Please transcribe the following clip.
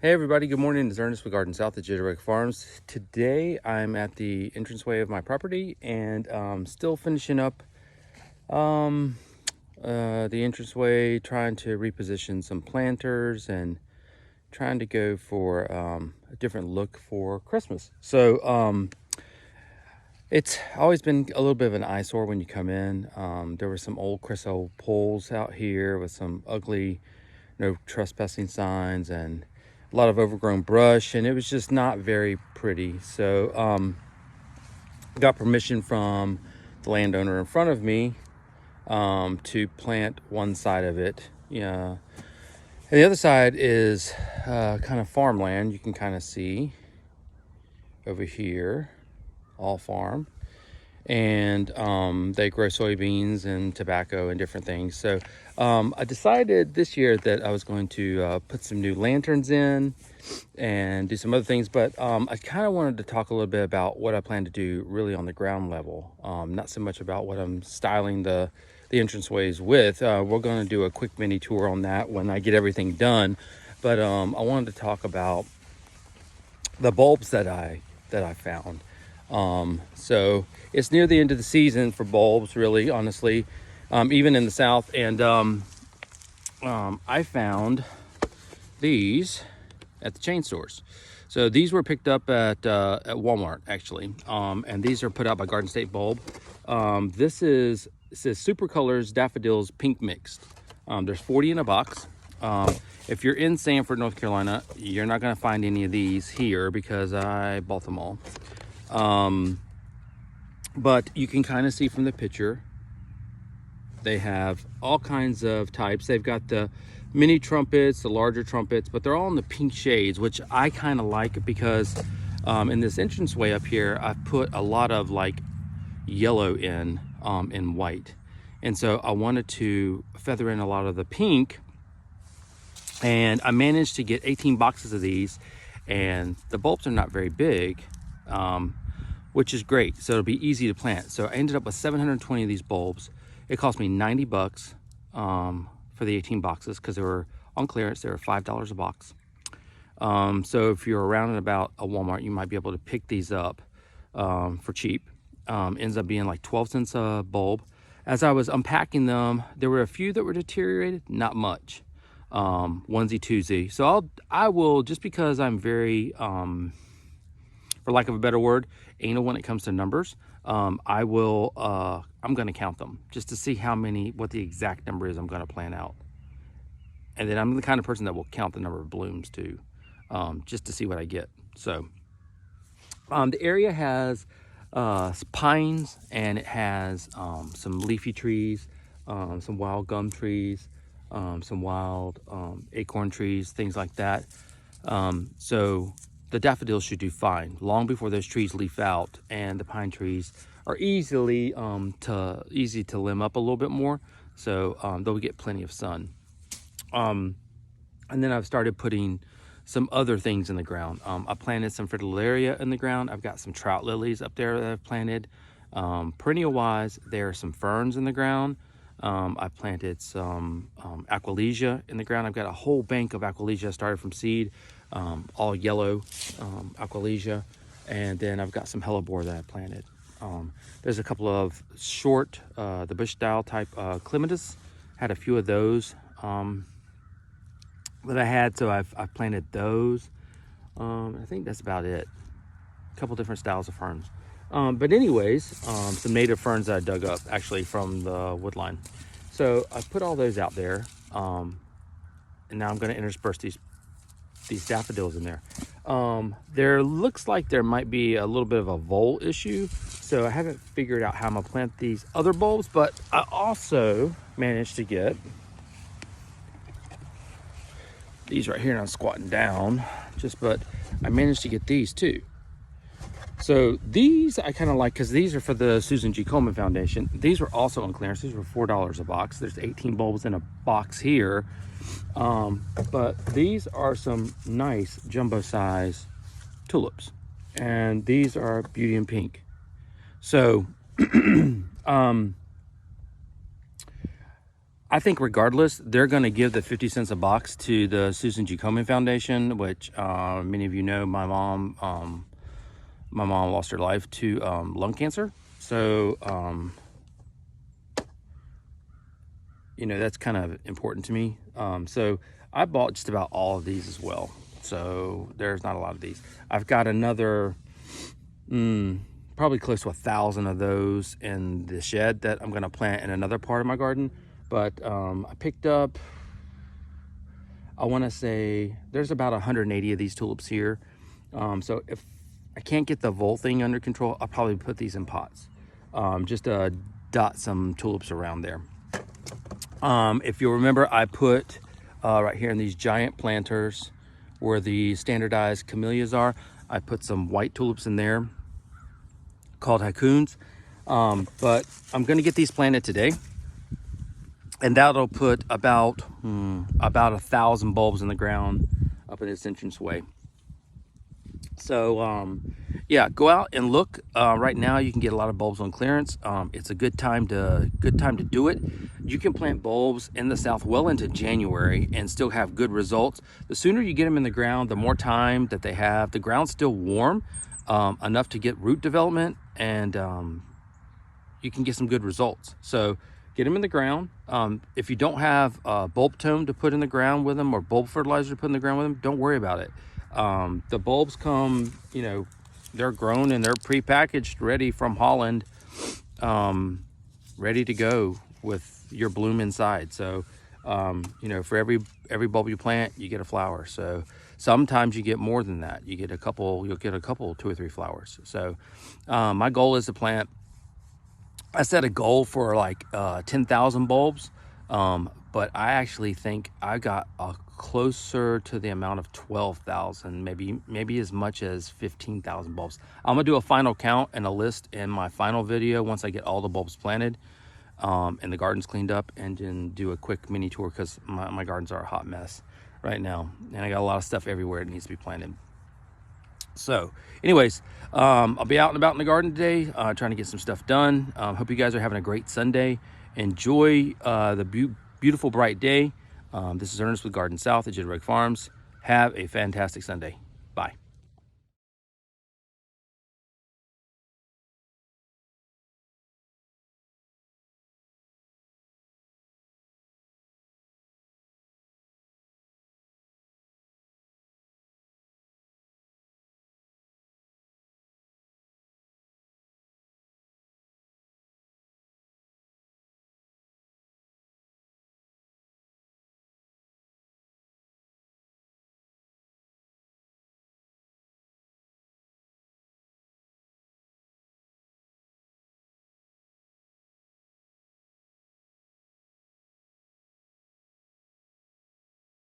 Hey everybody, good morning. It's Ernest with Garden South at Jitterbug Farms. Today I'm at the entranceway of my property and still finishing up the entranceway, trying to reposition some planters and trying to go for a different look for Christmas. So it's always been a little bit of an eyesore when you come in. There were some old chryso poles out here with some ugly no trespassing signs and a lot of overgrown brush, and it was just not very pretty. So got permission from the landowner in front of me to plant one side of it. Yeah, and the other side is kind of farmland. You can kind of see over here, all farm. And they grow soybeans and tobacco and different things. So I decided this year that I was going to put some new lanterns in and do some other things, but I kind of wanted to talk a little bit about what I plan to do really on the ground level, not so much about what I'm styling the entranceways with. We're going to do a quick mini tour on that when I get everything done, but I wanted to talk about the bulbs that I found. So it's near the end of the season for bulbs, really, honestly, even in the South. And I found these at the chain stores. So these were picked up at Walmart, actually. And these are put out by Garden State Bulb. It says Super Colors Daffodils Pink Mixed. There's 40 in a box. If you're in Sanford, North Carolina, you're not going to find any of these here because I bought them all. But you can kind of see from the picture, they have all kinds of types. They've got the mini trumpets, the larger trumpets, but they're all in the pink shades, which I kind of like because in this entranceway up here, I've put a lot of like yellow in white. And so I wanted to feather in a lot of the pink, and I managed to get 18 boxes of these, and the bulbs are not very big, which is great. So it'll be easy to plant. So I ended up with 720 of these bulbs. It cost me 90 bucks for the 18 boxes because they were on clearance. They were $5 a box. So if you're around and about a Walmart, you might be able to pick these up for cheap. Ends up being like 12 cents a bulb. As I was unpacking them, there were a few that were deteriorated, not much. Onesie twosie. So I will, just because I'm very, for lack of a better word, anal when it comes to numbers, I'm going to count them just to see what the exact number is I'm going to plan out. And then I'm the kind of person that will count the number of blooms too, just to see what I get. So the area has pines, and it has some leafy trees, some wild gum trees, some wild acorn trees, things like that. So the daffodils should do fine long before those trees leaf out, and the pine trees are easy to limb up a little bit more, so they'll get plenty of sun. And then I've started putting some other things in the ground. I planted some fritillaria in the ground. I've got some trout lilies up there that I've planted. Perennial wise, there are some ferns in the ground. I planted some aquilegia in the ground. I've got a whole bank of aquilegia started from seed, all yellow aquilegia. And then I've got some hellebore that I planted. There's a couple of short, the bush style type clematis. Had a few of those that I had, so I've planted those. I think that's about it. A couple different styles of ferns. But anyways, some native ferns that I dug up actually from the wood line. So I put all those out there, and now I'm going to intersperse these daffodils in there. There looks like there might be a little bit of a vole issue, so I haven't figured out how I'm going to plant these other bulbs, but I also managed to get these right here, and I'm squatting down but I managed to get these too. So these I kind of like because these are for the Susan G. Koman Foundation. These were also on clearance. These were $4 a box. There's 18 bulbs in a box here. But these are some nice jumbo size tulips, and these are beauty and pink. So I think regardless, they're going to give the 50 cents a box to the Susan G. Koman Foundation, which many of you know, my mom lost her life to lung cancer. So, you know, that's kind of important to me. So I bought just about all of these as well. So there's not a lot of these. I've got another, probably close to 1,000 of those in the shed that I'm going to plant in another part of my garden. But I picked up, I want to say there's about 180 of these tulips here. So if I can't get the volt thing under control, I'll probably put these in pots, just to dot some tulips around there. If you'll remember, I put right here in these giant planters where the standardized camellias are, I put some white tulips in there called hakuns. But I'm going to get these planted today. And that'll put about 1,000 bulbs in the ground up in its entranceway. So yeah, go out and look. Right now you can get a lot of bulbs on clearance. It's a good time to do it. You can plant bulbs in the South well into January and still have good results. The sooner you get them in the ground, the more time that they have. The ground's still warm enough to get root development, and you can get some good results. So get them in the ground. If you don't have bulb tone to put in the ground with them, or bulb fertilizer to put in the ground with them, don't worry about it. The bulbs come, you know, they're grown and they're pre-packaged, ready from Holland, ready to go with your bloom inside. So, you know, for every bulb you plant, you get a flower. So sometimes you get more than that. You'll get a couple, 2 or 3 flowers. So my goal is to plant, I set a goal for like 10,000 bulbs, but I actually think I got closer to the amount of 12,000, maybe as much as 15,000 bulbs. I'm gonna do a final count and a list in my final video once I get all the bulbs planted and the garden's cleaned up, and then do a quick mini tour, because my gardens are a hot mess right now, and I got a lot of stuff everywhere that needs to be planted. So anyways, I'll be out and about in the garden today, trying to get some stuff done. Hope you guys are having a great Sunday. Enjoy the beautiful bright day. This is Ernest with Garden South at Jitterbug Farms. Have a fantastic Sunday.